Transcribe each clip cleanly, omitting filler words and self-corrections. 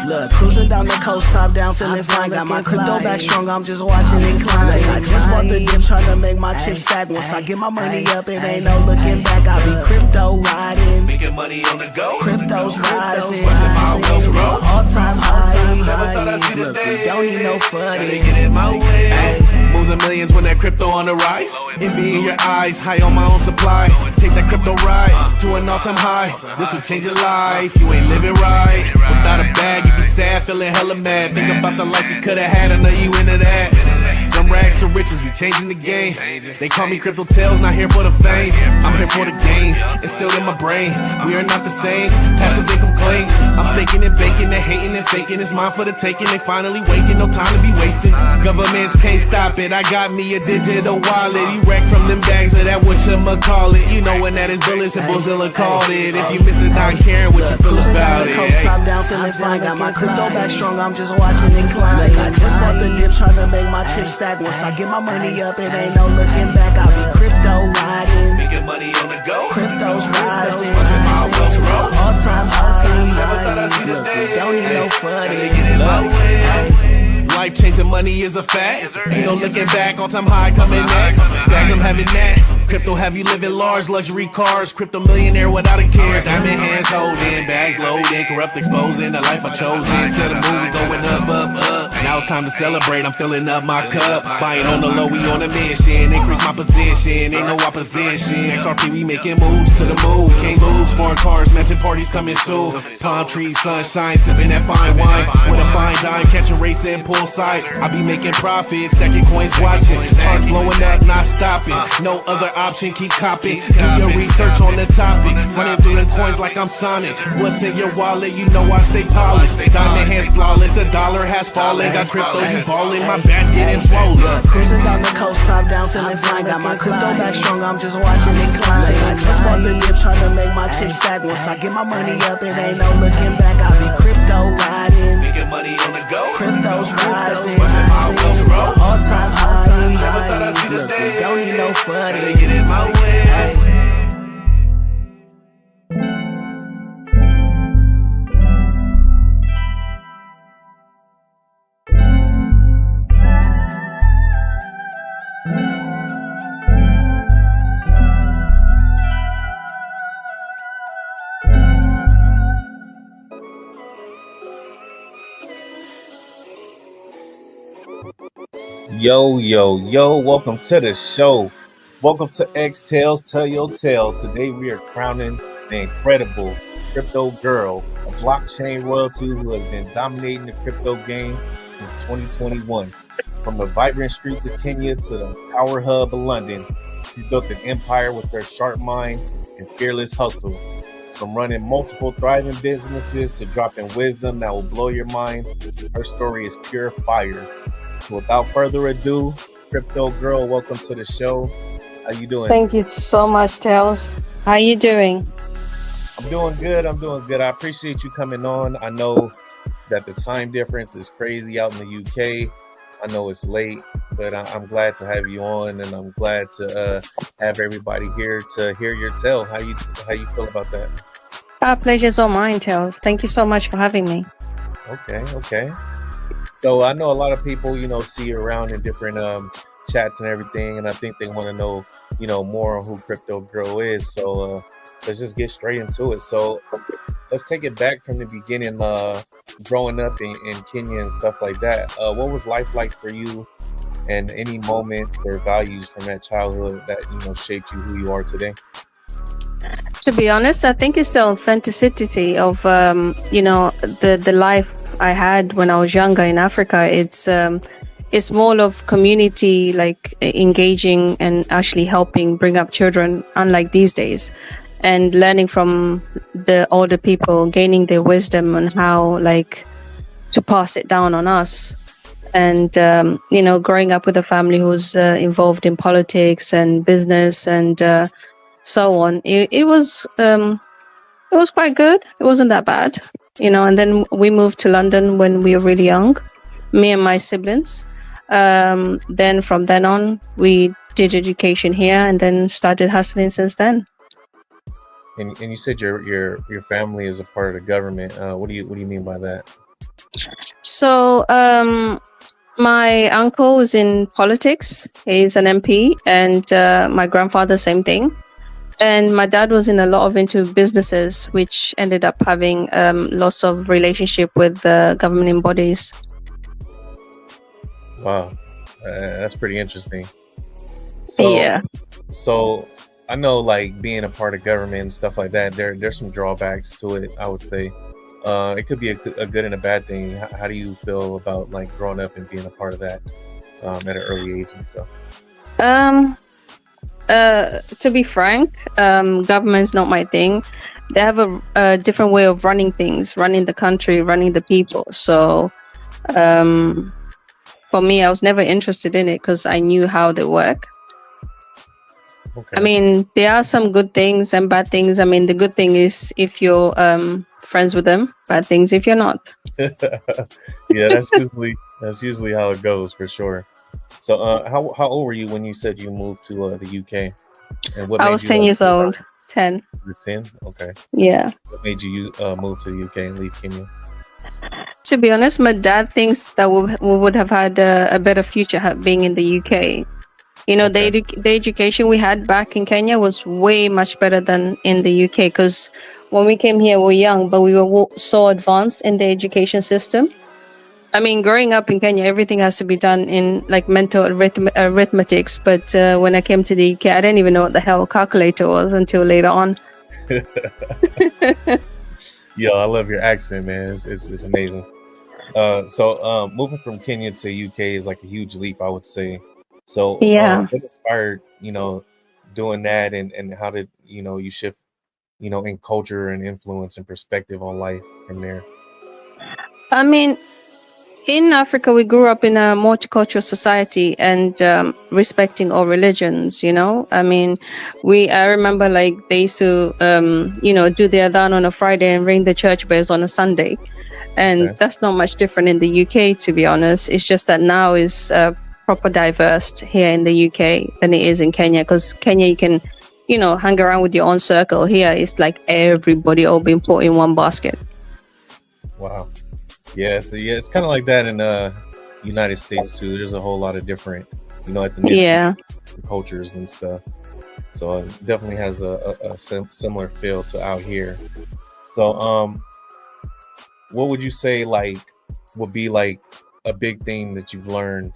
Look, cruising down the coast, top down, feeling fine. Got my crypto back strong, I'm just watching it climb. I just bought the dip, trying to make my chips stack. Once I get my money up, it ain't no looking back. I be crypto riding, making money on the go. Crypto's rising, all-time high. Never thought I'd see the Look, day. we don't need no Gotta funding. get in my way. Moves of millions when that crypto on the rise. Envy in your eyes, high on my own supply. Take that crypto ride to an all-time high. This will change your life. You ain't living right. Without a bag, you be sad, feeling hella mad. Think about the life you could've had. I know you into that. From rags to riches, we changing the game. They call me Crypto Tales, not here for the fame. I'm here for the gains, it's still in my brain. We are not the same, passive income claim. I'm staking and baking and hating and faking. It's mine for the taking, they finally waking, no time to be wasting. Governments can't stop it, I got me a digital wallet. You wreck from them bags of that whatchamacallit. You know when that is bullets and Bozilla called it. If you miss it, not caring what you feel about it. Top down, feeling fine. Got my crypto back strong, I'm just watching it climb. I just bought the dip, trying to make my chips stack. Once I get my money up, it ain't no looking back. I be crypto riding, making money on the go. Crypto's rising, all-time high. Never thought I'd see the Look, day. we don't need no Gotta funding. get in my way. Life changing money is a fact. Ain't no looking back, all time high coming next. Guys, I'm having that. Crypto have you living large, luxury cars. Crypto millionaire without a care. Diamond hands holding, bags loading, corrupt exposing the life I chosen. Till the movie going up, up, up. Now it's time to celebrate, I'm filling up my cup. Buying on the low, we on a mission. Increase my position, ain't no opposition. XRP, we making moves to the moon. Can't lose, foreign cars, mansion parties coming soon. Palm trees, sunshine, sipping that fine wine. With a fine dime, catching race and pull side. I be making profits, stacking coins, watching. Charts blowing up, not stopping. No other option, keep copying. Do your research on the topic. Running through them coins like I'm Sonic. What's in your wallet? You know I stay polished. Diamond hands flawless, the dollar has fallen. Got crypto, you ballin', my bags getting swollen. Cruising down the coast, top down, feeling fine. Got my crypto back strong, I'm just watching it climb. I just bought the dip, trying to make my chips stack. Once I get my money up, it ain't no looking back. I be crypto riding, Making money on the go. Crypto's rising, all-time high. Never thought I'd see the Look, day. we don't need no Gotta funding. get in my way. Yo, yo, yo, welcome to the show. Welcome to Xtales, Tell Your Tale. Today we are crowning the incredible crypto girl, a blockchain royalty who has been dominating the crypto game since 2021. From the vibrant streets of Kenya to the power hub of London, she's built an empire with her sharp mind and fearless hustle. From running multiple thriving businesses to dropping wisdom that will blow your mind, her story is pure fire. So without further ado, crypto girl, welcome to the show. How you doing? Thank you so much, Tails. How you doing? I'm doing good. I appreciate you coming on. I know that the time difference is crazy out in the UK. I know it's late, but I'm glad to have you on, and I'm glad to have everybody here to hear your tale. How you feel about that? Our pleasure's all mine, Tails. Thank you so much for having me. Okay. So I know a lot of people, see you around in different chats and everything, and I think they want to know, more on who Crypto Girl is. So let's just get straight into it. So let's take it back from the beginning, growing up in Kenya and stuff like that. What was life like for you, and any moments or values from that childhood that shaped you who you are today? To be honest, I think it's the authenticity of the life I had when I was younger in Africa. It's more of community, like engaging and actually helping bring up children, unlike these days, and learning from the older people, gaining their wisdom on how to pass it down on us. And growing up with a family who's involved in politics and business and so on. It was quite good. It wasn't that bad, and then we moved to London when we were really young, me and my siblings. Then from then on, we did education here and then started hustling since then. And you said your family is a part of the government. What do you mean by that? So, my uncle was in politics. He's an MP, and my grandfather, same thing. And my dad was in a lot of into businesses, which ended up having lots of relationship with government bodies. Wow, that's pretty interesting. So, Yeah. so I know like being a part of government and stuff like that. There's some drawbacks to it. I would say, it could be a good and a bad thing. How do you feel about like growing up and being a part of that at an early age and stuff? Um. To be frank, government's not my thing. They have a different way of running things, running the country, running the people. So, um, for me, I was never interested in it because I knew how they work. I Okay. mean, there are some good things and bad things. I mean, the good thing is if you're friends with them. Bad things if you're not. Yeah, that's usually how it goes for sure. So, how old were you when you said you moved to the UK, and what I made was you 10 years move old. out? 10. You 10? Okay. Yeah. What made you move to the UK and leave Kenya? To be honest, my dad thinks that we would have had a better future being in the UK. You know, Okay. the education we had back in Kenya was way much better than in the UK because when we came here, we were young, but we were so advanced in the education system. I mean, growing up in Kenya, everything has to be done in like mental arithmetics. But when I came to the UK, I didn't even know what the hell a calculator was until later on. Yo, I love your accent, man. It's amazing. So moving from Kenya to UK is like a huge leap, I would say. So, Yeah. what inspired doing that, and how did you shift in culture and influence and perspective on life from there? I mean, in Africa, we grew up in a multicultural society and respecting all religions. You know, I mean, I remember like they used to, do the adhan on a Friday and ring the church bells on a Sunday, and Okay. that's not much different in the UK, to be honest. It's just that now is proper diverse here in the UK than it is in Kenya, because Kenya you can, hang around with your own circle. Here it's like everybody all being put in one basket. Wow. Yeah, it's kind of like that in United States too. There's a whole lot of different, ethnicities, Yeah. cultures and stuff. So it definitely has a similar feel to out here. So what would you say like would be like a big thing that you've learned,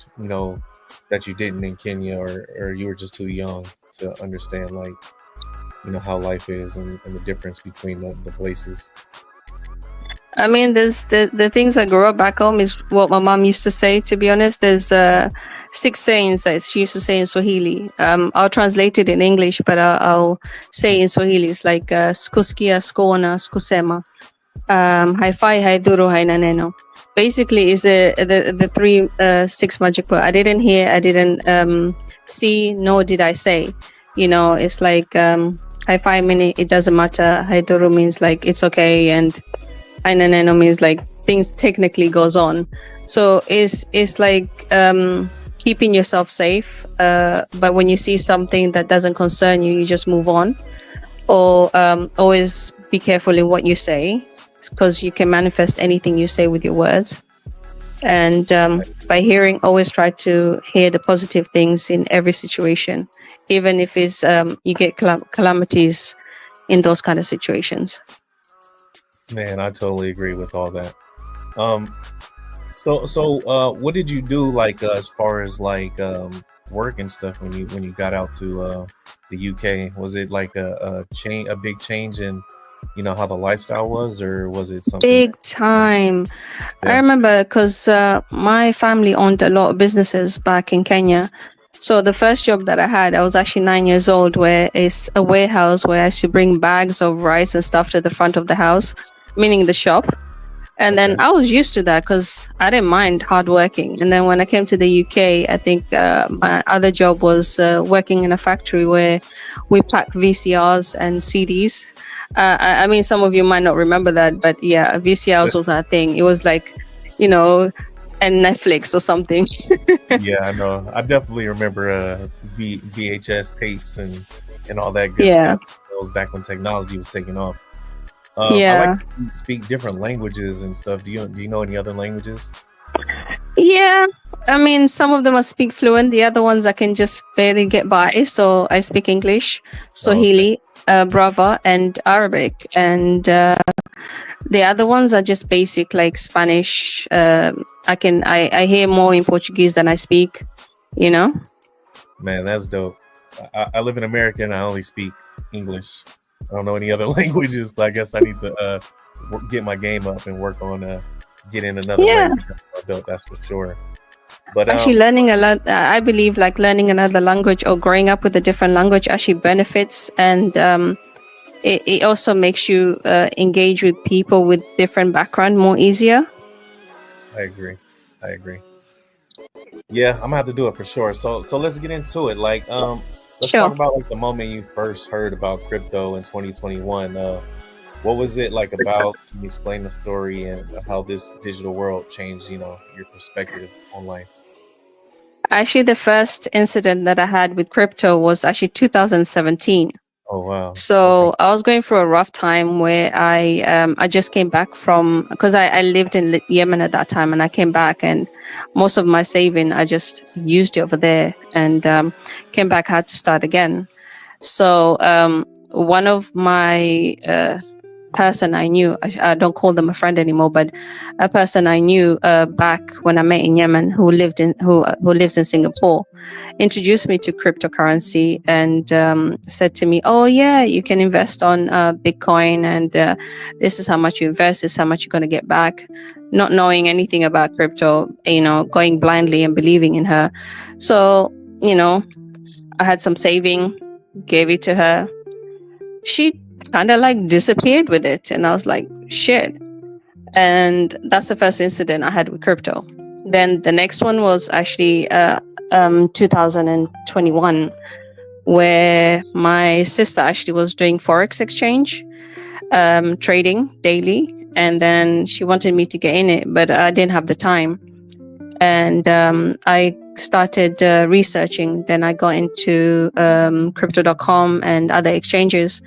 that you didn't in Kenya, or you were just too young to understand like, how life is and the difference between the places? I mean, there's the things I grew up back home is what my mom used to say. To be honest, there's 6 sayings that she used to say in Swahili. I'll translate it in English, but I'll say in Swahili. It's like skuskia, skona, skusema, haifai, haidhuru, haina neno. Basically, is the three six magic words. I didn't hear, I didn't see, nor did I say. It's like haifai meaning it doesn't matter. Haidhuru means like it's okay, and Ainaneno means like things technically goes on. So it's like keeping yourself safe. But when you see something that doesn't concern you, you just move on. Or always be careful in what you say, because you can manifest anything you say with your words. And by hearing, always try to hear the positive things in every situation, even if it's you get calamities in those kind of situations. Man, I totally agree with all that. Um, what did you do like as far as like work and stuff when you got out to the UK? Was it like a big change in how the lifestyle was, or was it something Big time. I Yeah. remember because my family owned a lot of businesses back in Kenya. So the first job that I had, I was actually 9 years old, where it's a warehouse where I used to bring bags of rice and stuff to the front of the house, meaning the shop. And then Okay. I was used to that because I didn't mind hard working. And then when I came to the UK, I think my other job was working in a factory where we pack VCRs and CDs. I mean, some of you might not remember that, but yeah, VCRs was our thing. It was like, and Netflix or something. Yeah, I know. I definitely remember VHS tapes and all that good Yeah. stuff. That was back when technology was taking off. I Yeah. like to speak different languages and stuff. Do you know any other languages? Yeah, I mean, some of them I speak fluent. The other ones I can just barely get by. So I speak English, Oh, okay. Swahili, Brava, and Arabic. And the other ones are just basic, like Spanish. I hear more in Portuguese than I speak. You know. Man, that's dope. I live in America and I only speak English. I don't know any other languages, so I guess I need to get my game up and work on getting another Yeah. language under my belt. That's for sure. But Actually, learning a lot, I believe, like learning another language or growing up with a different language actually benefits, and it also makes you engage with people with different background more easier. I agree. I agree. Yeah, I'm gonna have to do it for sure. So let's get into it. Like let's talk Sure. about like the moment you first heard about crypto in 2021. What was it like about? Can you explain the story and how this digital world changed, your perspective on life? Actually, the first incident that I had with crypto was actually 2017. Oh wow. Okay. So I was going through a rough time where I just came back from, because I lived in Yemen at that time, and I came back, and most of my saving I just used it over there, and came back, had to start again. So one of my person I knew, I don't call them a friend anymore, but a person I knew back when I met in Yemen, who lives in Singapore, introduced me to cryptocurrency, and said to me, "Oh yeah, you can invest on Bitcoin, and this is how much you invest, this is how much you're going to get back." Not knowing anything about crypto, going blindly and believing in her. So I had some saving, gave it to her. She kind of like disappeared with it, and I was like, shit. And that's the first incident I had with crypto. Then the next one was actually 2021, where my sister actually was doing forex exchange, trading daily, and then she wanted me to get in it, but I didn't have the time. And I started researching. Then I got into crypto.com and other exchanges,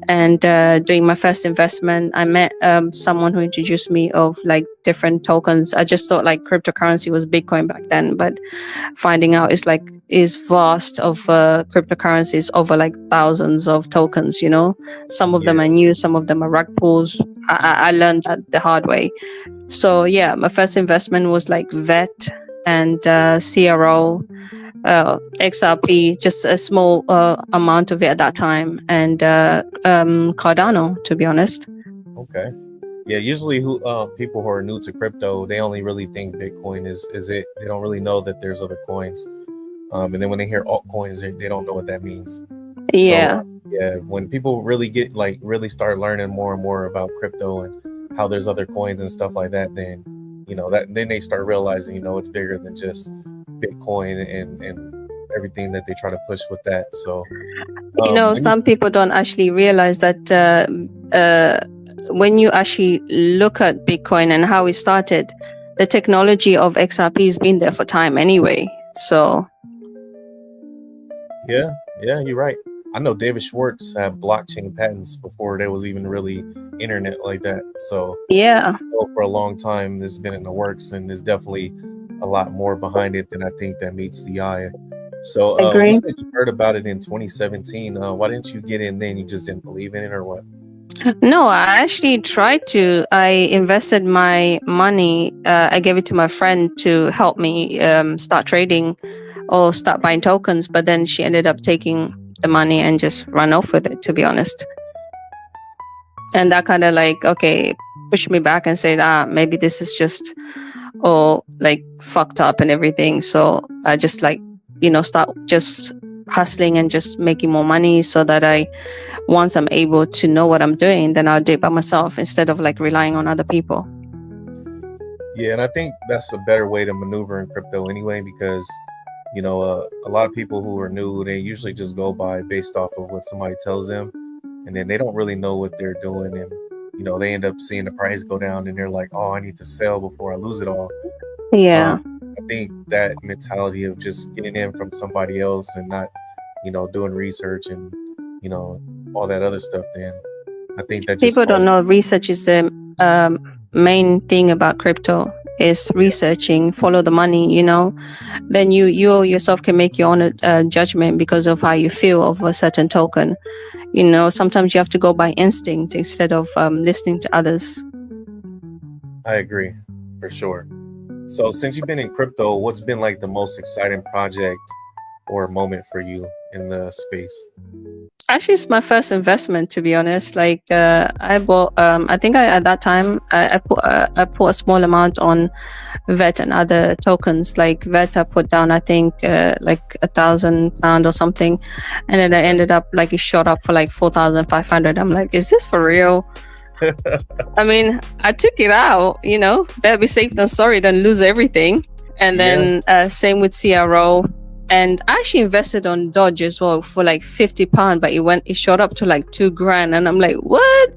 and doing my first investment. I met someone who introduced me of like different tokens. I just thought like cryptocurrency was Bitcoin back then, but finding out is vast of cryptocurrencies, over like thousands of tokens. Some of them Yeah. I knew, some of them are rug pulls. I learned that the hard way. So yeah, my first investment was like VET and CRO, XRP, just a small amount of it at that time, and Cardano, to be honest. Okay. Yeah, usually who people who are new to crypto, they only really think Bitcoin is it. They don't really know that there's other coins. And then when they hear altcoins, they don't know what that means. So Yeah. yeah, when people really get like really start learning more and more about crypto and how there's other coins and stuff like that, then that then they start realizing it's bigger than just Bitcoin and everything that they try to push with that. So when you, Some people don't actually realize that when you actually look at Bitcoin and how it started, the technology of XRP has been there for time anyway. So yeah, you're right. I know David Schwartz had blockchain patents before there was even really internet like that. So yeah, for a long time this has been in the works, and there's definitely a lot more behind it than I think that meets the eye. So you agree. said you heard about it in 2017. Why didn't you get in then? You just didn't believe in it, or what? No, I actually tried to. I invested my money. I gave it to my friend to help me start trading or start buying tokens, but then she ended up taking the money and just run off with it, to be honest. And that kind of like, okay, pushed me back and said, maybe this is just all like fucked up and everything. So I just like, start just hustling and just making more money, so that once I'm able to know what I'm doing, then I'll do it by myself instead of like relying on other people. Yeah, and I think that's a better way to maneuver in crypto anyway, because a lot of people who are new, they usually just go by based off of what somebody tells them, and then they don't really know what they're doing, and they end up seeing the price go down, and they're like, "Oh, I need to sell before I lose it all." Yeah. I think that mentality of just getting in from somebody else and not, doing research and all that other stuff, then I think that just People don't causes. know research is the main thing about crypto. is researching, follow the money, then you yourself can make your own judgment because of how you feel of a certain token. Sometimes you have to go by instinct instead of listening to others. I agree, for sure. So since you've been in crypto, what's been like the most exciting project or moment for you in the space? Actually, it's my first investment, to be honest. Like, I bought. I think at that time I put a small amount on VET and other tokens. Like VET, I put down I think like £1,000 or something, and then I ended up like it shot up for like 4,500. I'm like, is this for real? I mean, I took it out. Better be safe than sorry than lose everything. And then same with CRO. And I actually invested on Dodge as well for like £50, but it shot up to like $2,000. And I'm like, what?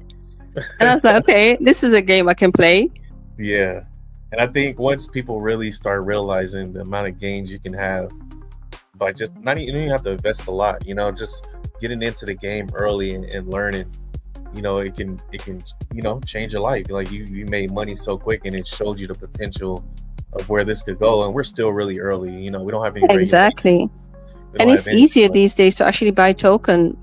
And I was like, okay, this is a game I can play. Yeah. And I think once people really start realizing the amount of gains you can have by just not even, you don't even have to invest a lot, just getting into the game early and learning, it can, change your life. Like you made money so quick and it showed you the potential of where this could go. And we're still really early, we don't have any Exactly. And it's easier these days to actually buy token.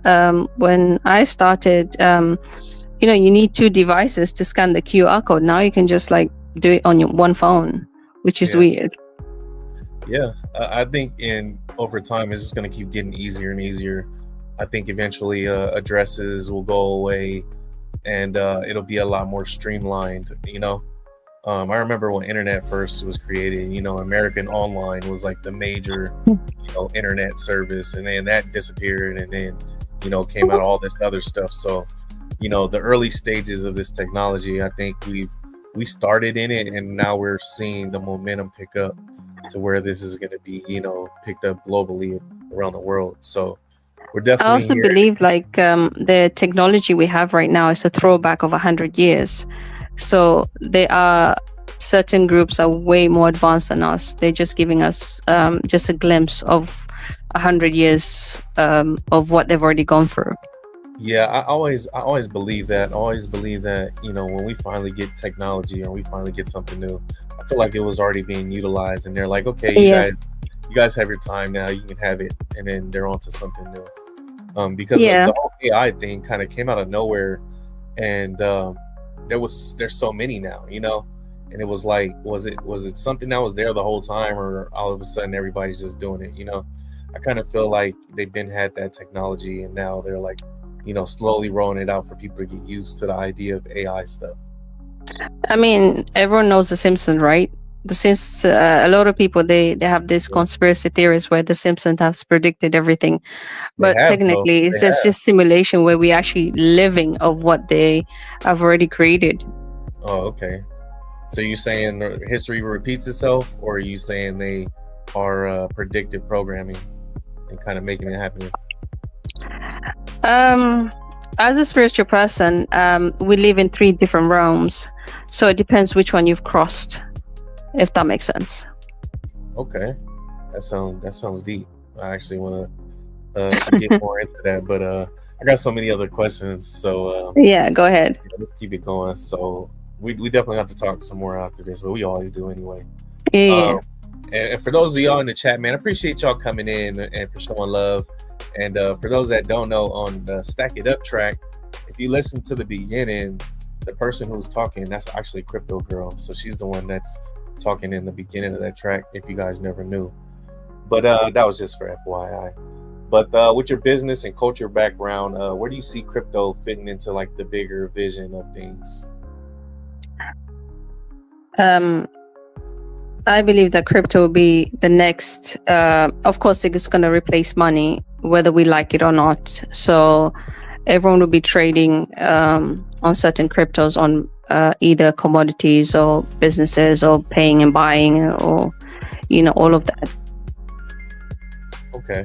When I started, you need 2 devices to scan the QR code. Now you can just like do it on your one phone, which is weird. Yeah, I think over time it's just going to keep getting easier and easier. I think eventually addresses will go away and it'll be a lot more streamlined. I remember when internet first was created, American Online was like the major, internet service, and then that disappeared, and then, came out all this other stuff. So, the early stages of this technology, I think we started in it, and now we're seeing the momentum pick up to where this is going to be, picked up globally around the world. So we're definitely. I also believe like the technology we have right now is a throwback of 100 years. So there are certain groups are way more advanced than us. They're just giving us just a glimpse of 100 years of what they've already gone through. Yeah, I always believe that. I always believe that, when we finally get technology or we finally get something new, I feel like it was already being utilized and they're like, okay, you guys have your time now, you can have it, and then they're on to something new. Because the whole AI thing kind of came out of nowhere, and there's so many now, and it was like, was it something that was there the whole time, or all of a sudden everybody's just doing it? I kind of feel like they've had that technology, and now they're like, slowly rolling it out for people to get used to the idea of AI stuff. I mean, everyone knows The Simpsons, right? The Simpsons, a lot of people, they have this conspiracy theories where The Simpsons has predicted everything. But technically, it's just simulation where we actually living of what they have already created. Oh, okay. So you saying history repeats itself, or are you saying they are predictive programming and kind of making it happen? As a spiritual person, we live in 3 different realms. So it depends which one you've crossed, if that makes sense. Okay. That sounds deep. I actually want to get more into that, but I got so many other questions. So yeah, go ahead. Let's keep it going. So we definitely have to talk some more after this, but we always do anyway. Yeah. And for those of y'all in the chat, man, I appreciate y'all coming in and for showing love. And for those that don't know, on the Stack It Up track, if you listen to the beginning, the person who's talking, that's actually Crypto Girl. So she's the one that's talking in the beginning of that track, if you guys never knew. But that was just for FYI. But with your business and culture background, where do you see crypto fitting into like the bigger vision of things? I believe that crypto will be the next, of course, it's going to replace money, whether we like it or not. So everyone will be trading on certain cryptos on either commodities or businesses, or paying and buying, or, all of that. Okay.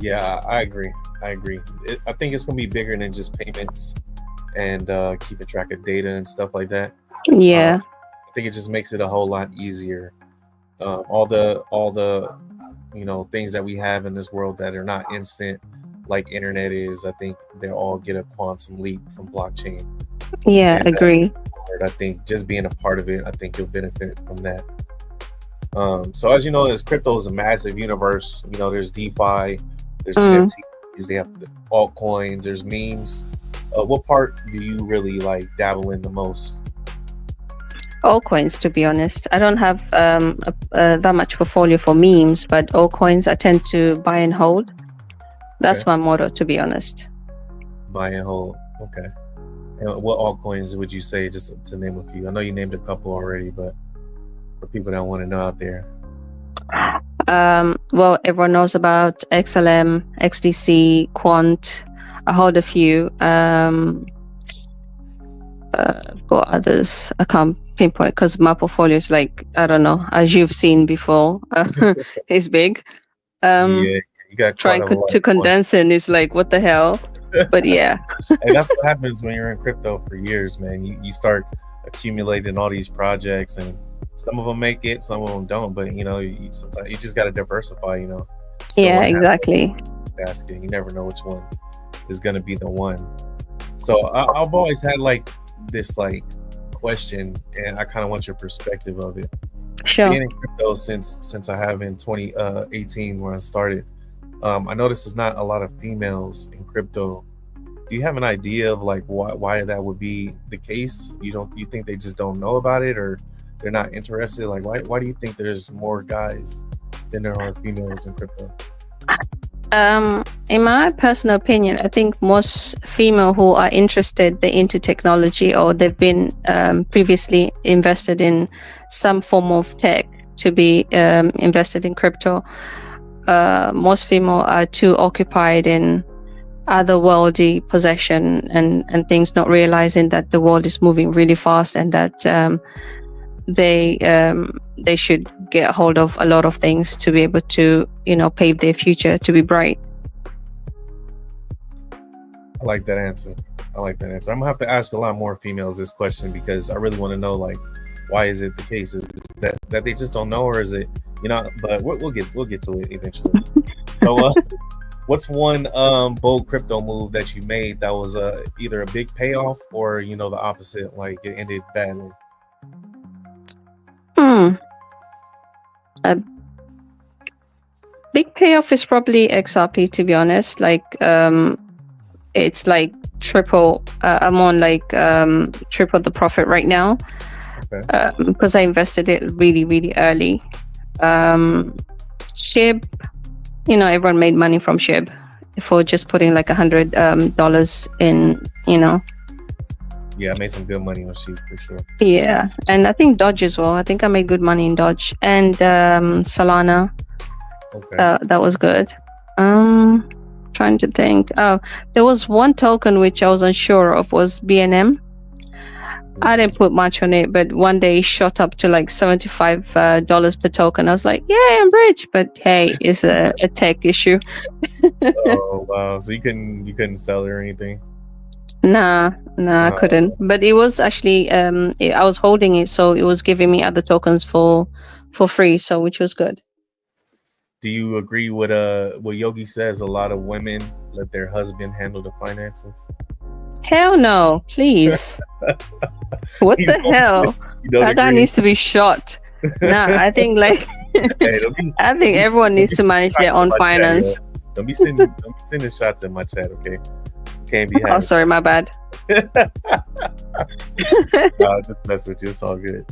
Yeah, I agree. I think it's going to be bigger than just payments and keeping track of data and stuff like that. Yeah. I think it just makes it a whole lot easier. All the things that we have in this world that are not instant, like internet is, I think they all get a quantum leap from blockchain. Yeah, And agree. I think just being a part of it, I think you'll benefit from that. So as you know, as crypto is a massive universe. You know, there's DeFi, there's Mm. NFTs, they have the altcoins, there's memes. What part do you really like dabble in the most? Altcoins, to be honest. I don't have that much portfolio for memes, but altcoins I tend to buy and hold. That's Okay. my motto, to be honest. Buy and hold. Okay. And what altcoins would you say, just to name a few? I know you named a couple already, but for people that want to know out there. Well, everyone knows about XLM, XDC, Quant. I hold a few. Got others. I can't pinpoint because my portfolio is like, I don't know, as you've seen before, it's big. Yeah, you got quite Trying a lot to of fun. condense it is like, what the hell? But yeah. And that's what happens when you're in crypto for years, man. You start accumulating all these projects, and some of them make it, some of them don't. But you know, sometimes you just got to diversify. You know, you don't Yeah, want to have exactly. a basket. You never know which one is going to be the one. So I've always had like this like question, and I kind of want your perspective of it. Sure. Being in crypto since I have in 2018 when I started, I noticed there's not a lot of females in crypto. Do you have an idea of like why that would be the case? You think they just don't know about it, or they're not interested? Like why do you think there's more guys than there are females in crypto? In my personal opinion, I think most female who are interested, they're into technology or they've been previously invested in some form of tech to be invested in crypto. Most female are too occupied in otherworldly possession and things, not realizing that the world is moving really fast and that they should get a hold of a lot of things to be able to, you know, pave their future to be bright. I like that answer. I'm gonna have to ask a lot more females this question because I really want to know like why is it the case? Is it that they just don't know, or is it But we'll get to it eventually. So what's one bold crypto move that you made that was either a big payoff or the opposite, like it ended badly? A big payoff is probably XRP, to be honest. Like it's like triple. I'm on like triple the profit right now. Okay. Because I invested it really, really early. SHIB, everyone made money from SHIB for just putting like $100 in, Yeah, I made some good money on SHIB for sure. Yeah, and I think Dodge as well. I think I made good money in Dodge and Solana. Okay. That was good. Trying to think. Oh, there was one token which I was unsure of, was BNM. I didn't put much on it, but one day it shot up to like $75 per token. I was like, "Yeah, I'm rich," but hey, it's a tech issue. Oh wow! So you couldn't sell it or anything? Nah, I couldn't. But it was actually I was holding it, so it was giving me other tokens for free, so which was good. Do you agree with what Yogi says? A lot of women let their husband handle the finances. Hell no, please. What the hell? That guy needs to be shot. Nah, I think like I think everyone needs to manage their own finance. Don't be sending shots in my chat, okay? Can't be. Oh, sorry, my bad. Just mess with you. It's all good.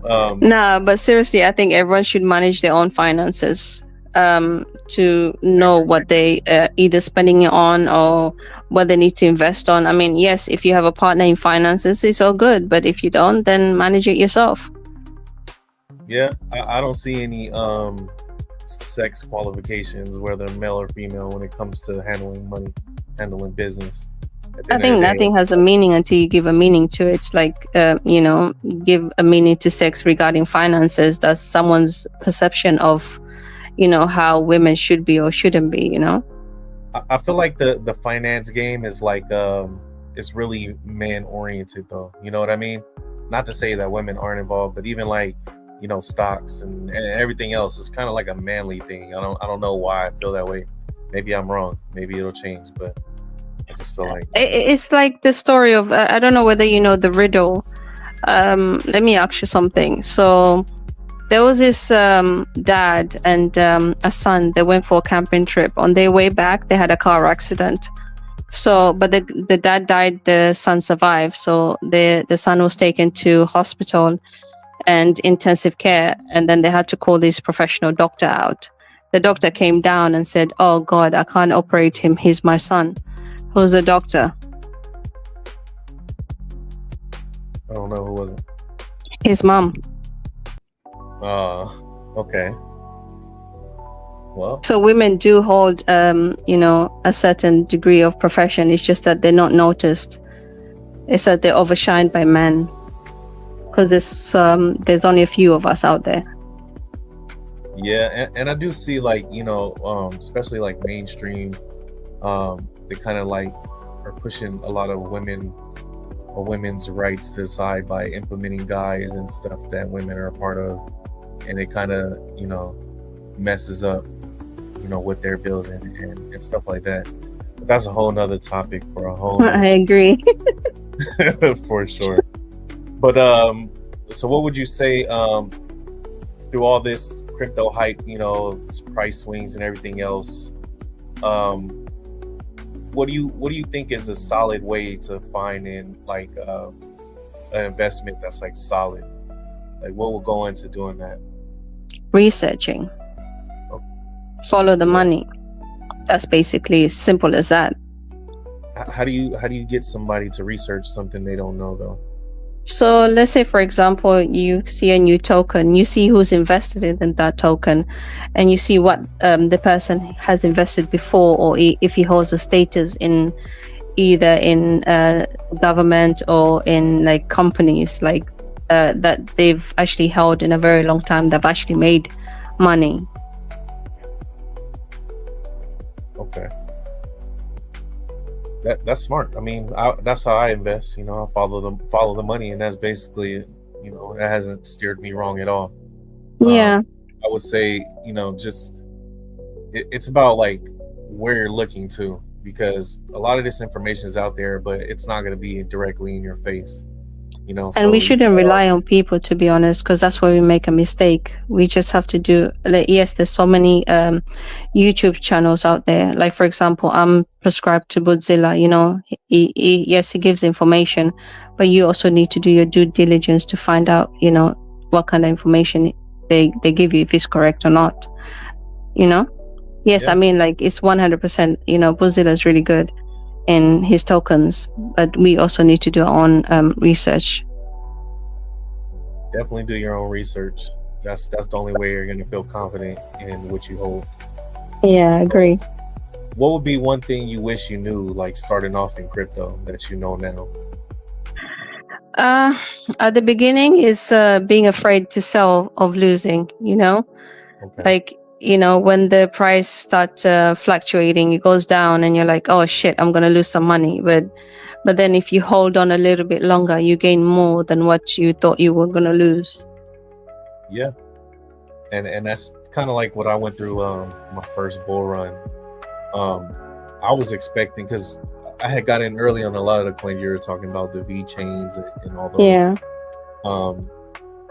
Nah, but seriously, I think everyone should manage their own finances to know what they either spending it on or what they need to invest on. I mean, yes, if you have a partner in finances, it's all good, but if you don't, then manage it yourself. Yeah, I don't see any sex qualifications, whether male or female, when it comes to handling money, handling business. I think nothing has a meaning until you give a meaning to it. It's like, give a meaning to sex regarding finances. That's someone's perception of, how women should be or shouldn't be, I feel like the finance game is like, it's really man oriented though. You know what I mean? Not to say that women aren't involved, but even like, stocks and everything else is kind of like a manly thing. I don't know why I feel that way. Maybe I'm wrong. Maybe it'll change, but I just feel like It's like the story of I don't know whether you know the riddle. Let me ask you something. So there was this dad and a son. They went for a camping trip. On their way back, they had a car accident. So, but the dad died, the son survived. So the son was taken to hospital and intensive care, and then they had to call this professional doctor out. The doctor came down and said, "Oh God, I can't operate him. He's my son." Who's the doctor? I don't know who was it. His mom. Okay. Well, So women do hold, a certain degree of profession. It's just that they're not noticed. It's that they're overshined by men because there's only a few of us out there. yeah, and I do see like, especially like mainstream, they kind of like are pushing a lot of women's rights to the side by implementing guys and stuff that women are a part of, and it kind of messes up what they're building and stuff like that. But that's a whole nother topic for a whole I agree. for sure. But so what would you say through all this crypto hype, this price swings and everything else, what do you think is a solid way to find in like an investment that's like solid? Like what will go into doing that? Researching. Follow the money. That's basically as simple as that. How do you get somebody to research something they don't know though? So let's say, for example, you see a new token, you see who's invested in that token, and you see what the person has invested before, or if he holds a status in either in government or in like companies like that they've actually held in a very long time, they've actually made money. Okay. That's smart. I mean, that's how I invest. I follow the money, and that's basically, that hasn't steered me wrong at all. Yeah. I would say, just it's about like where you're looking to, because a lot of this information is out there, but it's not going to be directly in your face. And so we shouldn't rely on people, to be honest, because that's where we make a mistake. We just have to do, like, yes, there's so many YouTube channels out there. Like, for example, I'm prescribed to Bootzilla, yes, he gives information, but you also need to do your due diligence to find out, what kind of information they give you, if it's correct or not, Yes, Yeah. I mean, like, it's 100%, Bootzilla is really good in his tokens, but we also need to do our own research. Definitely do your own research. That's the only way you're going to feel confident in what you hold. Yeah, I So, agree. What would be one thing you wish you knew, like starting off in crypto, that you know now? At the beginning is being afraid to sell of losing, Okay. like, when the price starts fluctuating, it goes down and you're like, oh shit, I'm going to lose some money. But then if you hold on a little bit longer, you gain more than what you thought you were going to lose. Yeah. And that's kind of like what I went through my first bull run. I was expecting, because I had got in early on a lot of the coins you were talking about, the V chains and all those. Yeah.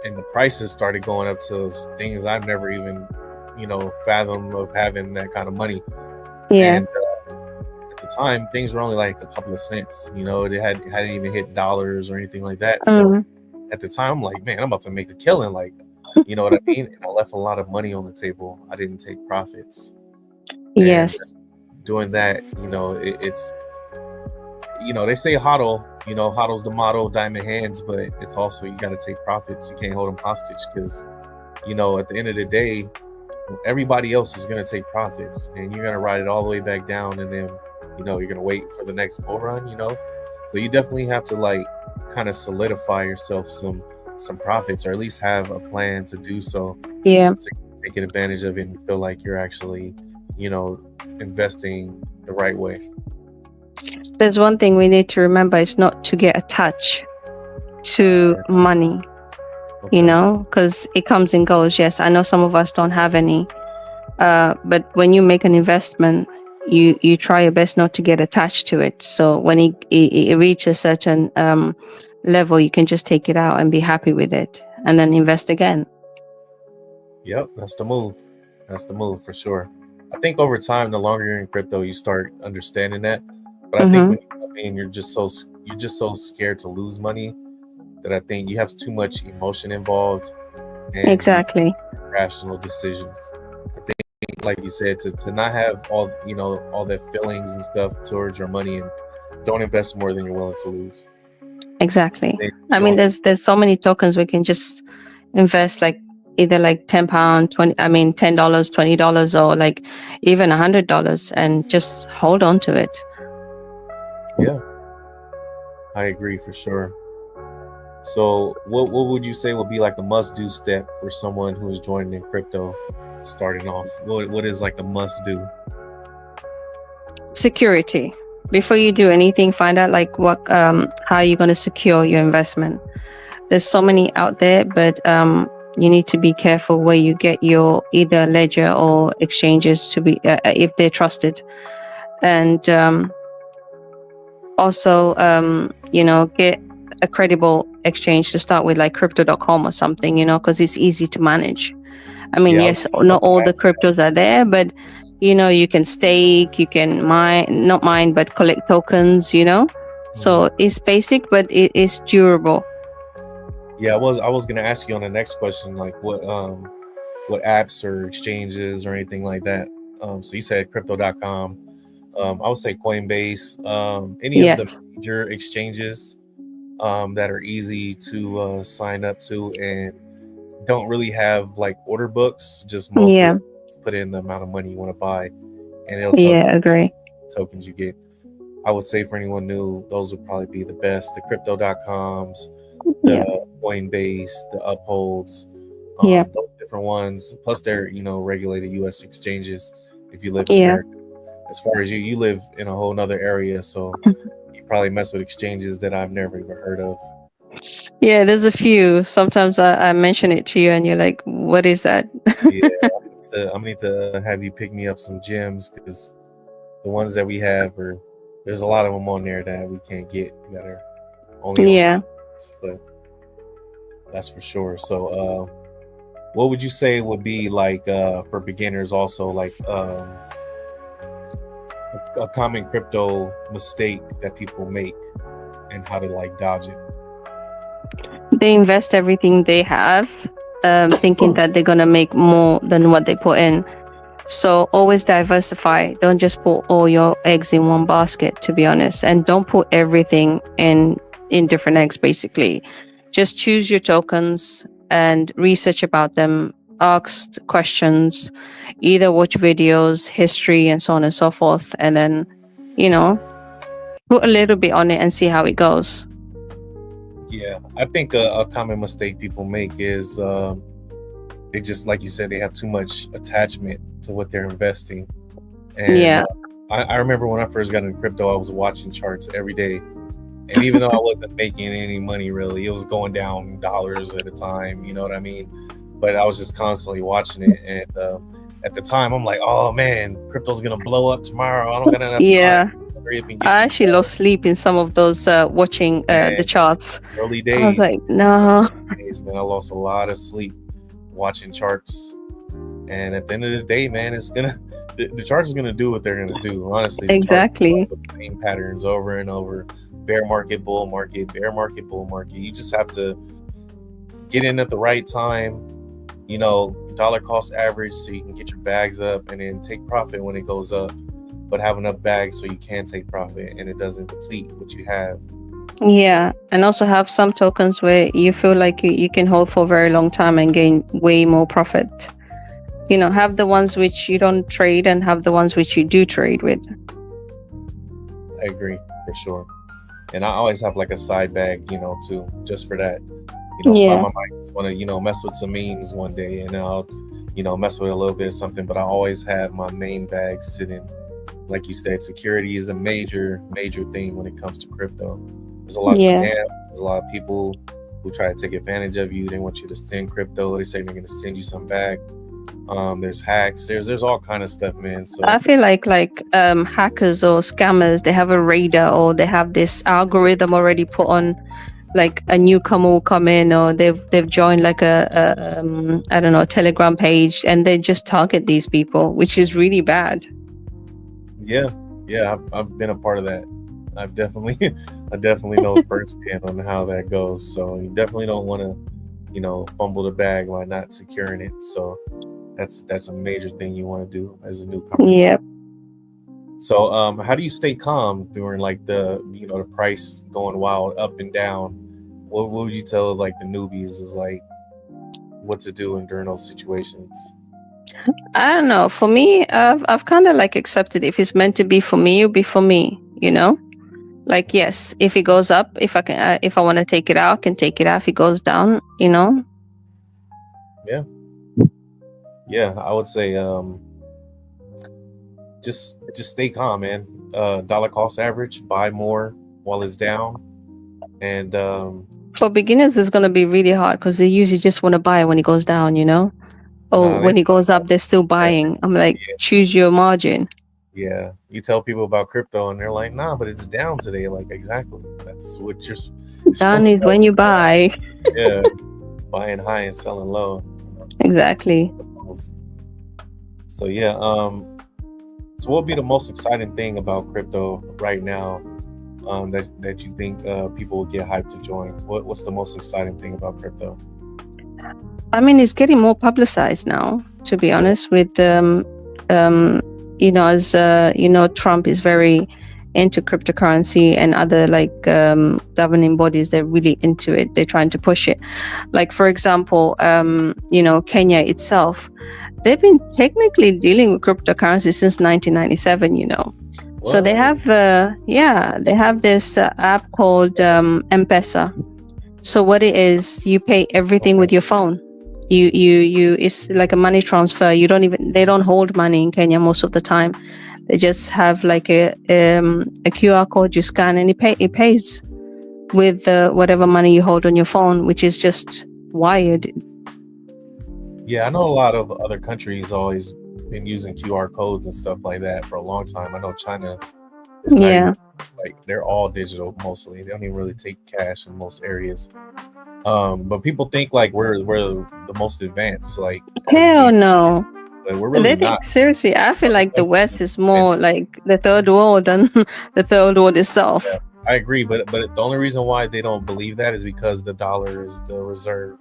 And the prices started going up to things I've never even, fathomed of having that kind of money. Yeah. And at the time, things were only like a couple of cents. It hadn't even hit dollars or anything like that. So at the time, I'm like, man, I'm about to make a killing. Like, you know what I mean? And I left a lot of money on the table. I didn't take profits. Yes. And doing that, it's, they say hodl. Hodl's the motto, diamond hands, but it's also, you got to take profits. You can't hold them hostage, because, at the end of the day, everybody else is going to take profits, and you're going to ride it all the way back down, and then, you're going to wait for the next bull run, So you definitely have to like kind of solidify yourself some profits, or at least have a plan to do so. Yeah. So you can take advantage of it and feel like you're actually, investing the right way. There's one thing we need to remember, is not to get attached to money, Okay. because it comes and goes. Yes, I know some of us don't have any, but when you make an investment, you try your best not to get attached to it. So when it reaches a certain level, you can just take it out and be happy with it, and then invest again. Yep, that's the move. That's the move for sure. I think over time, the longer you're in crypto, you start understanding that. But I think Mm-hmm. when you come in, you're just so scared to lose money that I think you have too much emotion involved, and you Exactly. rational decisions. I think, like you said, to not have all all that feelings and stuff towards your money, and don't invest more than you're willing to lose. Exactly. They I mean, don't. there's so many tokens we can just invest, like either like £10, 20. I mean, $10, $20, or like even $100, and just hold on to it. Yeah, I agree for sure. So, what would you say would be like a must do step for someone who is joining in crypto, starting off? What is like a must do? Security. Before you do anything, find out like what how you're going to secure your investment. There's so many out there, but you need to be careful where you get your either ledger or exchanges to be if they're trusted. And also get a credible exchange to start with, like crypto.com or something, because it's easy to manage. I mean, Yeah, yes, I was not all gonna the ask that. cryptos are there, but you can stake, you can mine, not mine,. But collect tokens. So Mhm. it's basic, but it is durable. Yeah, I was gonna ask you on the next question, like what apps or exchanges or anything like that. So you said crypto.com. I would say Coinbase. Any of the Yes. major exchanges that are easy to sign up to and don't really have like order books. Just mostly Yeah. just put in the amount of money you want to buy, and it'll tell Yeah, you agree. what tokens you get. I would say for anyone new, those would probably be the best. The crypto.coms, the Yeah. Coinbase, the Upholds, Yeah. those different ones. Plus, they're regulated U.S. exchanges. If you live in Yeah. America, as far as you live in a whole nother area, so you probably mess with exchanges that I've never even heard of. Yeah, there's a few. Sometimes I mention it to you and you're like, what is that? Yeah, I'm gonna need to have you pick me up some gems because the ones that we have are there's a lot of them on there that we can't get that are only on Yeah. sites, but that's for sure. So, what would you say would be like for beginners also like a common crypto mistake that people make and how to like dodge it? They invest everything they have, thinking that they're going to make more than what they put in. So always diversify. Don't just put all your eggs in one basket, to be honest. And don't put everything in different eggs, basically. Just choose your tokens and research about them. Ask questions, either watch videos, history, and so on and so forth. And then, you know, put a little bit on it and see how it goes. Yeah, I think a common mistake people make is they just like you said they have too much attachment to what they're investing. And Yeah. I remember when I first got into crypto, I was watching charts every day. And even though I wasn't making any money really, it was going down dollars at a time. You know what I mean? But I was just constantly watching it. And at the time, I'm like, oh man, crypto's going to blow up tomorrow. I don't got enough time Yeah. to hurry up and get I these actually lost sleep in some of those watching the and charts. early I was days. like, no. Days, man, I lost a lot of sleep watching charts. And at the end of the day, man, the chart is gonna do what they're gonna do. Honestly, the chart Exactly. with the same patterns over and over. Bear market, bull market, bear market, bull market. You just have to get in at the right time. Dollar cost average so you can get your bags up and then take profit when it goes up. But have enough bags so you can take profit and it doesn't deplete what you have. Yeah. And also have some tokens where you feel like you can hold for a very long time and gain way more profit. Have the ones which you don't trade and have the ones which you do trade with. I agree for sure. And I always have like a side bag, too, just for that. Some Yeah. I might just want to, mess with some memes one day and I'll, mess with a little bit of something, but I always have my main bag sitting. Like you said, security is a major, major thing when it comes to crypto. There's a lot of Yeah. scams. There's a lot of people who try to take advantage of you. They want you to send crypto. They say they're going to send you some back. There's hacks. There's all kind of stuff, man. So I feel like hackers or scammers, they have a radar, or they have this algorithm already put on, like a newcomer will come in, or they've joined like a I don't know, Telegram page, and they just target these people, which is really bad. yeah, I've been a part of that. I've definitely I definitely know firsthand on how that goes. So you definitely don't want to, fumble the bag by not securing it. So that's a major thing you want to do as a newcomer. Yep. So how do you stay calm during like the the price going wild up and down? What would you tell like the newbies is like what to do during those situations? I don't know. For me, I've kind of like accepted, if it's meant to be for me, it'll be for me. Like, yes, if it goes up, if I want to take it out, I can take it out. If it goes down, Yeah, I would say just stay calm, man. Dollar cost average, buy more while it's down, and For beginners, it's going to be really hard because they usually just want to buy when it goes down, or nah, when it goes up, they're still buying. I'm like, choose your margin. yeah, you tell people about crypto and they're like, nah, but it's down today. Like, exactly, that's what you're Down is when you buy. Yeah, buying high and selling low. Exactly. So yeah, so what would be the most exciting thing about crypto right now, that you think people will get hyped to join? What's the most exciting thing about crypto? I mean, it's getting more publicized now, to be honest, with as Trump is very into cryptocurrency, and other like governing bodies, they're really into it. They're trying to push it. Like, for example, Kenya itself, they've been technically dealing with cryptocurrency since 1997, So they have they have this app called M-Pesa. So what it is, you pay everything with your phone. You it's like a money transfer. They don't hold money in Kenya most of the time. They just have like a QR code you scan, and it pays with whatever money you hold on your phone, which is just wired. Yeah, I know a lot of other countries always been using QR codes and stuff like that for a long time. I know China is not Yeah. like they're all digital mostly. They don't even really take cash in most areas. But people think like we're the most advanced. Like Hell no. but we're really not. Seriously, I feel like the West is more like the third world than the third world itself. Yeah, I agree, but the only reason why they don't believe that is because the dollar is the reserve.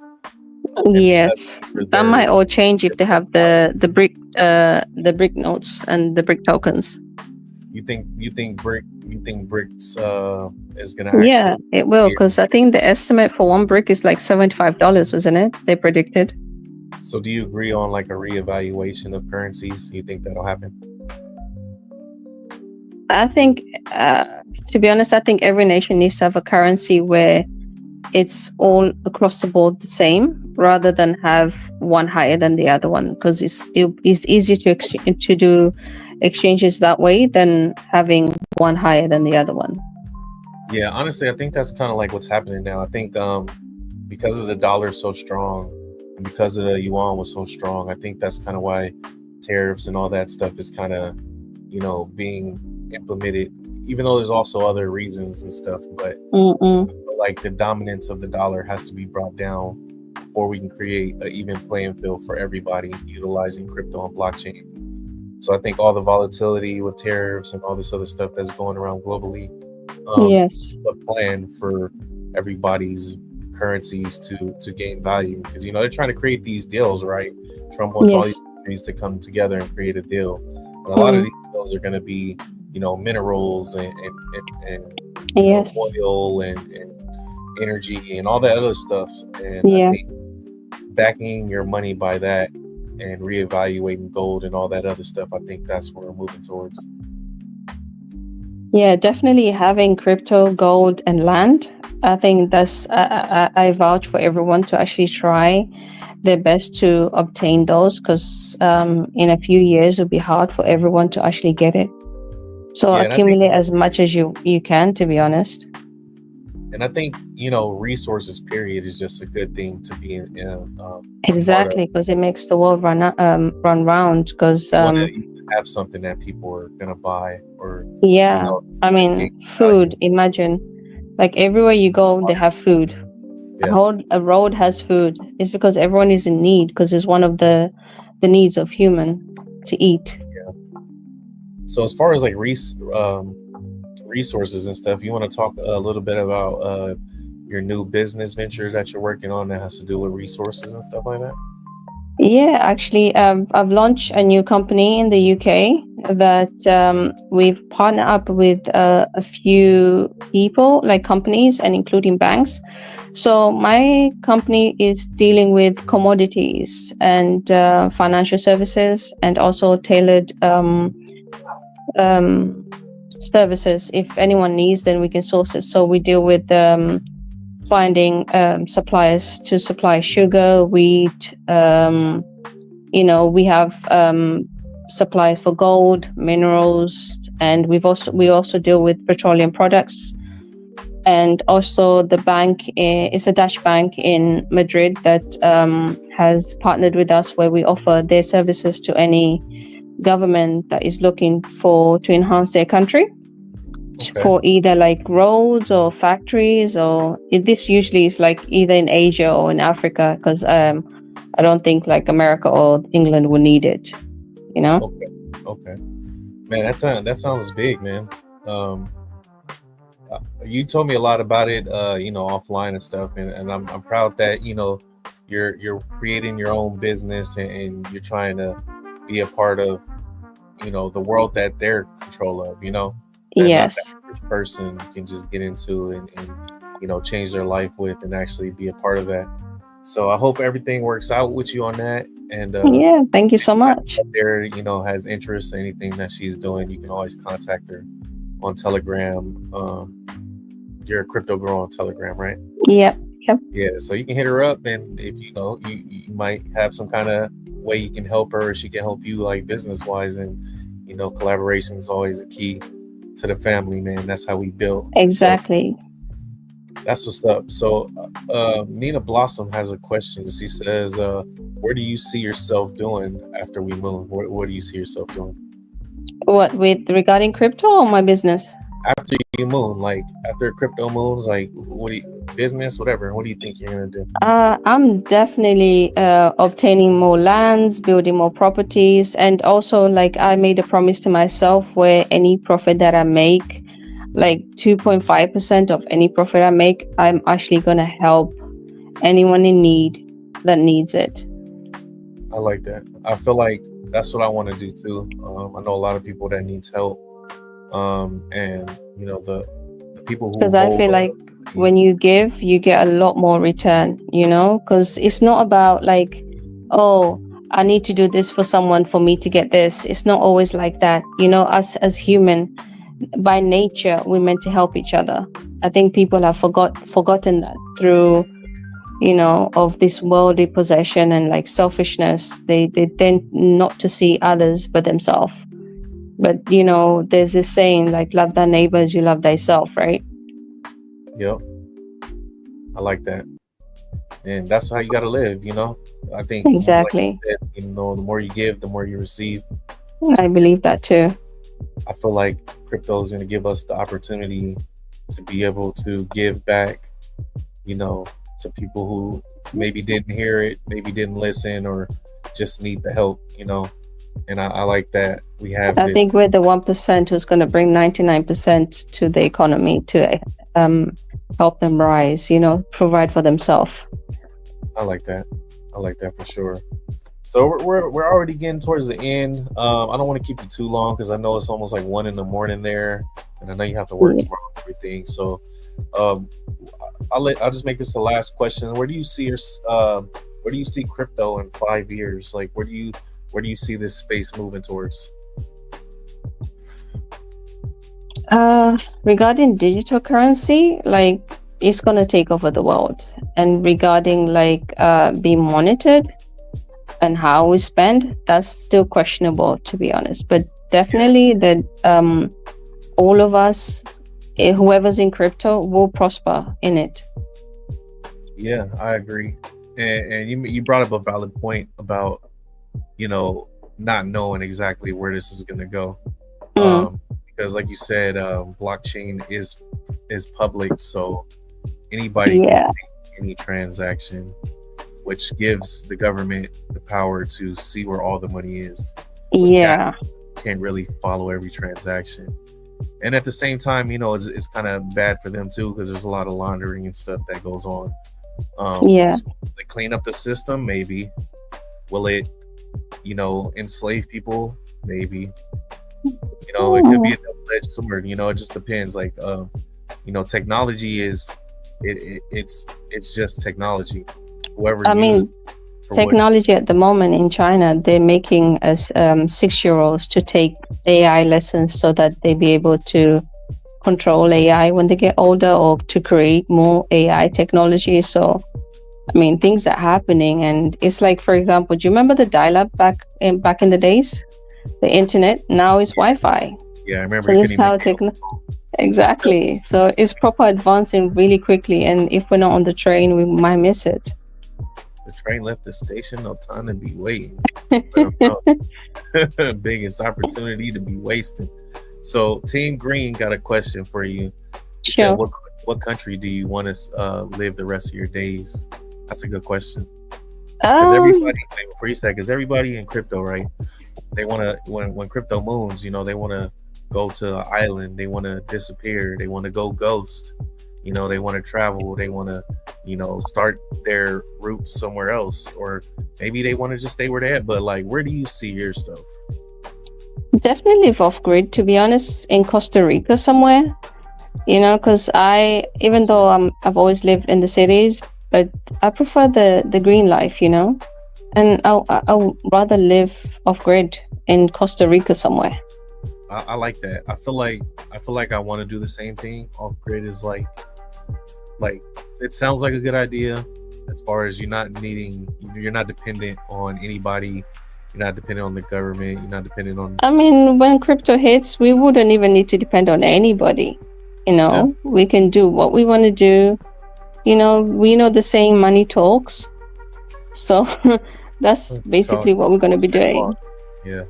Yes, that might all change if they have the brick notes and the brick tokens. You think bricks is gonna actually? Yeah, it will, because I think the estimate for one brick is like $75, isn't it? They predicted. So do you agree on like a reevaluation of currencies? You think that'll happen? I think, to be honest, I think every nation needs to have a currency where it's all across the board the same, rather than have one higher than the other one, because it's easier to do exchanges that way than having one higher than the other one. Yeah, honestly, I think that's kind of like what's happening now. I think because of the dollar so strong, and because of the yuan was so strong, I think that's kind of why tariffs and all that stuff is kind of being implemented, even though there's also other reasons and stuff. But like the dominance of the dollar has to be brought down before we can create an even playing field for everybody utilizing crypto and blockchain. So I think all the volatility with tariffs and all this other stuff that's going around globally, yes, a plan for everybody's currencies to gain value, because they're trying to create these deals, right? Trump wants all these countries to come together and create a deal, and a lot of these deals are going to be minerals and yes, oil and energy and all that other stuff, and I think backing your money by that and reevaluating gold and all that other stuff, I think that's where we're moving towards. Yeah, definitely having crypto, gold, and land. I think that's, I vouch for everyone to actually try their best to obtain those, because in a few years it'll be hard for everyone to actually get it. So accumulate as much as you can, to be honest. And I think resources period is just a good thing to be in part of. Exactly, because it makes the world run round. Because You want to have something that people are gonna buy, or yeah, I gain mean, value. food. Imagine, like everywhere you go, they have food. Yeah. A road has food. It's because everyone is in need. Because it's one of the needs of human to eat. So as far as like resources and stuff, you want to talk a little bit about your new business venture that you're working on that has to do with resources and stuff like that? Yeah, actually, I've launched a new company in the UK that we've partnered up with a few people, like companies and including banks. So my company is dealing with commodities and financial services, and also tailored um, services. If anyone needs, then we can source it. So we deal with finding suppliers to supply sugar, wheat. We have supplies for gold, minerals, and we also deal with petroleum products. And also the bank is a Dutch bank in Madrid that has partnered with us, where we offer their services to any government that is looking to enhance their country, Okay. for either like roads or factories, or this usually is like either in Asia or in Africa, because I don't think like America or England will need it, you know? Okay. Okay. Man, that sounds big, man. Um, you told me a lot about it, offline and stuff, and I'm proud that you're creating your own business, and you're trying to be a part of the world that they're in control of. That not that Yes. average person can just get into and change their life with, and actually be a part of that. So I hope everything works out with you on that. And Yeah. Thank you so much. out there, has interest in anything that she's doing, you can always contact her on Telegram. You're a crypto girl on Telegram, right? Yep. Yep. Yeah, so you can hit her up, and if you might have some kind of way you can help her, or she can help you, like business wise, and collaboration is always a key to the family, man. That's how we build. So Exactly. that's what's up. So Nina Blossom has a question. She says, "Where do you see yourself doing after we move? What do you see yourself doing What, with regarding crypto or my business? after you move? Like after crypto moves, like what do you, business, whatever? What do you think you're gonna do?" I'm definitely obtaining more lands, building more properties, and also like I made a promise to myself where any profit that I make, like 2.5% of any profit I make, I'm actually gonna help anyone in need that needs it. I like that. I feel like that's what I want to do too. I know a lot of people that needs help, and the people who Because I hold feel like when you give, you get a lot more return, because it's not about like, oh, I need to do this for someone for me to get this. It's not always like that. Us as human, by nature, we're meant to help each other. I think people have forgotten that through, of this worldly possession and like selfishness. They tend not to see others but themselves. But there's this saying like, love thy neighbor as you love thyself, right? Yep, I like that, and that's how you got to live. I think like Exactly. you said, the more you give, the more you receive. I believe that too. I feel like crypto is going to give us the opportunity to be able to give back, to people who maybe didn't hear it, maybe didn't listen, or just need the help. And I like that we have I this. think we're the 1% who's going to bring 99% to the economy to help them rise, provide for themselves. I like that. I like that for sure. So we're already getting towards the end. I don't want to keep you too long because I know it's almost like 1 a.m. there, and I know you have to work tomorrow and everything. So I'll just make this the last question. Where do you see crypto in 5 years? Like where do you see this space moving towards? Regarding digital currency, like it's gonna take over the world. And regarding like being monitored and how we spend, that's still questionable, to be honest. But definitely that all of us whoever's in crypto will prosper in it. Yeah, I agree. And you brought up a valid point about, not knowing exactly where this is going to go. Because like you said, blockchain is public, so anybody can see any transaction, which gives the government the power to see where all the money is. Can't really follow every transaction. And at the same time, it's kind of bad for them too, because there's a lot of laundering and stuff that goes on. They clean up the system, maybe. Will it, enslave people? Maybe. It could be a double-edged sword. It just depends. Like, technology is, it's just technology. Whoever technology at the moment in China, they're making us 6-year-olds to take AI lessons so that they be able to control AI when they get older, or to create more AI technology. So, things are happening, and it's like, for example, do you remember the dial-up back in the days? The internet now is Wi-Fi. Yeah, I remember. So this is how exactly. So it's proper advancing really quickly, and if we're not on the train, we might miss it. The train left the station, no time to be waiting. Biggest opportunity to be wasted. So Team Green got a question for you. Sure. Said, what country do you want to live the rest of your days? That's a good question. Because everybody in crypto, right? They want to, when crypto moons, they want to go to an island. They want to disappear. They want to go ghost. They want to travel. They want to, start their roots somewhere else, or maybe they want to just stay where they're at. But like, where do you see yourself? Definitely live off grid, to be honest, in Costa Rica somewhere. Because even though I've always lived in the cities, but I prefer the green life, and I'll rather live off grid in Costa Rica somewhere. I like that. I feel like I want to do the same thing. Off grid is like it sounds like a good idea, as far as you're not dependent on anybody. You're not dependent on the government. You're not dependent on. When crypto hits, we wouldn't even need to depend on anybody. We can do what we want to do. We know the saying, money talks. So that's basically what we're going to be doing. Yeah,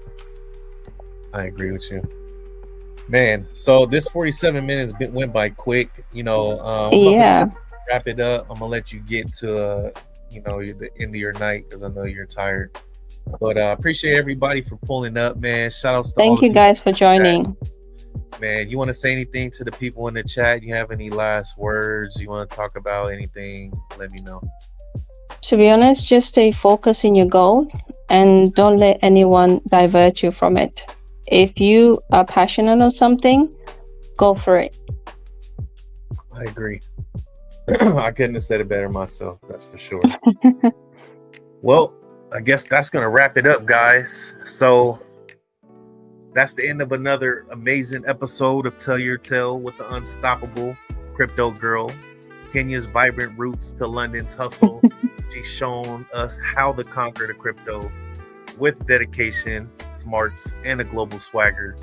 I agree with you, man. So this 47 minutes went by quick. I'm gonna wrap it up. I'm gonna let you get to the end of your night, because I know you're tired. But I appreciate everybody for pulling up, man. Shout outs to Thank you guys for joining. Man, you want to say anything to the people in the chat? You have any last words? You want to talk about anything? Let me know. To be honest, just stay focused in your goal and don't let anyone divert you from it. If you are passionate on something, go for it. I agree. I couldn't have said it better myself, that's for sure. Well, I guess that's going to wrap it up, guys. So that's the end of another amazing episode of Tell Your Tale with the unstoppable crypto girl. Kenya's vibrant roots to London's hustle. She's shown us how to conquer the crypto with dedication, smarts, and a global swagger.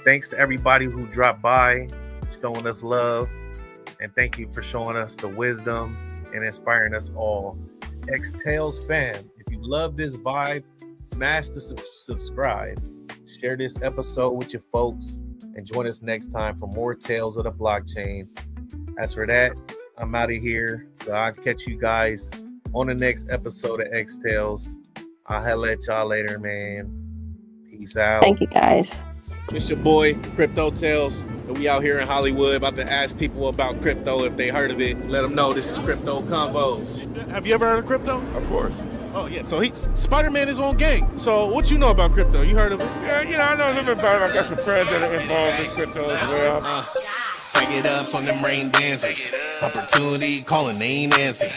Thanks to everybody who dropped by, showing us love. And thank you for showing us the wisdom and inspiring us all. Xtales fam, if you love this vibe, smash the subscribe. Share this episode with your folks, and join us next time for more tales of the blockchain. As for that, I'm out of here. So I'll catch you guys on the next episode of Xtales. I'll holla at y'all later, man. Peace out. Thank you, guys. It's your boy, Crypto Tales, and we out here in Hollywood about to ask people about crypto if they heard of it. Let them know this is Crypto Combos. Have you ever heard of crypto? Of course. Oh, yeah. So Spider-Man is on gang. So what you know about crypto? You heard of it? Yeah, I know a little bit about it. I got some friends that are involved in crypto as well. Back it up on them rain dancers. Opportunity calling, they ain't answer.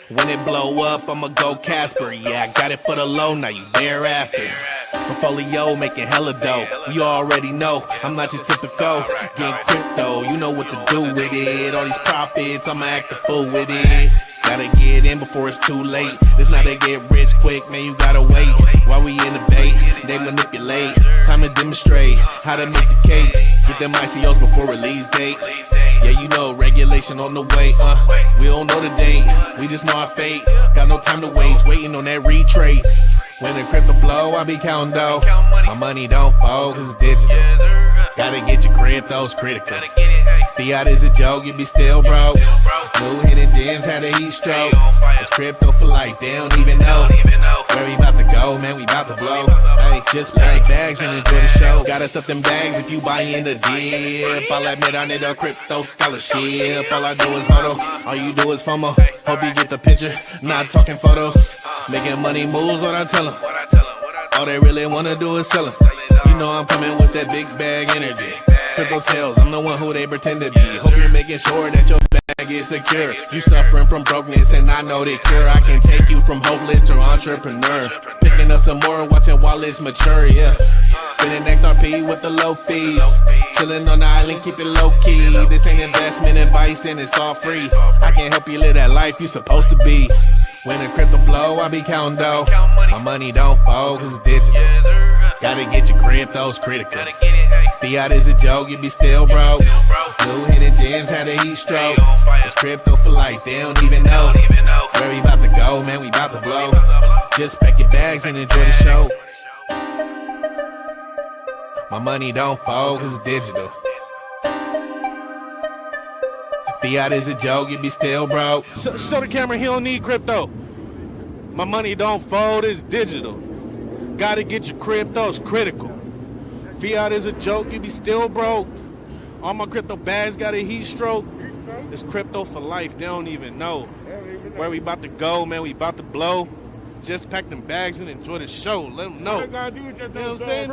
When it blow up, I'ma go Casper. Yeah, I got it for the low, now you thereafter. Portfolio making hella dough. You already know, I'm not your typical. Getting crypto, you know what to do with it. All these profits, I'ma act a fool with it. Gotta get in before it's too late. This not a get rich quick, man, you gotta wait. While we in the bait, they manipulate. Time to demonstrate how to make the cake. Get them ICOs before release date. Yeah, you know, regulation on the way. We don't know the date, we just know our fate. Got no time to waste, waiting on that retrace. When the crypto blow, I be counting dough. My money don't fold, cause it's digital. Gotta get your cryptos critical. Fiat is a joke, you be still broke. New hidden gems had a heat stroke. It's crypto for life, they don't even know where we about to go, man, we about to blow. Hey, just pack bags and enjoy the show. Gotta stuff them bags if you buy in the dip. I'll admit I need a crypto scholarship. All I do is hodl, all you do is FOMO. Hope you get the picture, not talking photos. Making money moves, what I tell them. All they really wanna do is sell them. You know I'm coming with that big bag energy. Crypto Tales, I'm the one who they pretend to be. Hope you're making sure that your bag is secure. You suffering from brokenness and I know the cure. I can take you from hopeless to entrepreneur. Picking up some more, watching wallets mature, yeah. Spending XRP with the low fees. Chilling on the island, keep it low key. This ain't investment advice and it's all free. I can help you live that life you supposed to be. When the crypto blow, I be counting dough. My money don't fold, cause it's digital. Gotta get your cryptos critical. Fiat is a joke, you be still broke. New hidden gems had a heat stroke. It's crypto for life, they don't even know where we about to go, man, we about to blow. Just pack your bags and enjoy the show. My money don't fold, cause it's digital. Fiat is a joke, you be still broke. Show the camera, he don't need crypto. My money don't fold, it's digital. Gotta get your cryptos critical. Fiat is a joke, you be still broke. All my crypto bags got a heat stroke. It's crypto for life, they don't even know where we about to go, man, we about to blow. Just pack them bags and enjoy the show, let them know. You know what I'm saying?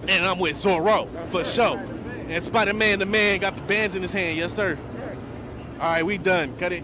And I'm with Zorro, for sure. And Spider-Man the man got the bands in his hand, yes sir. All right, we done, cut it.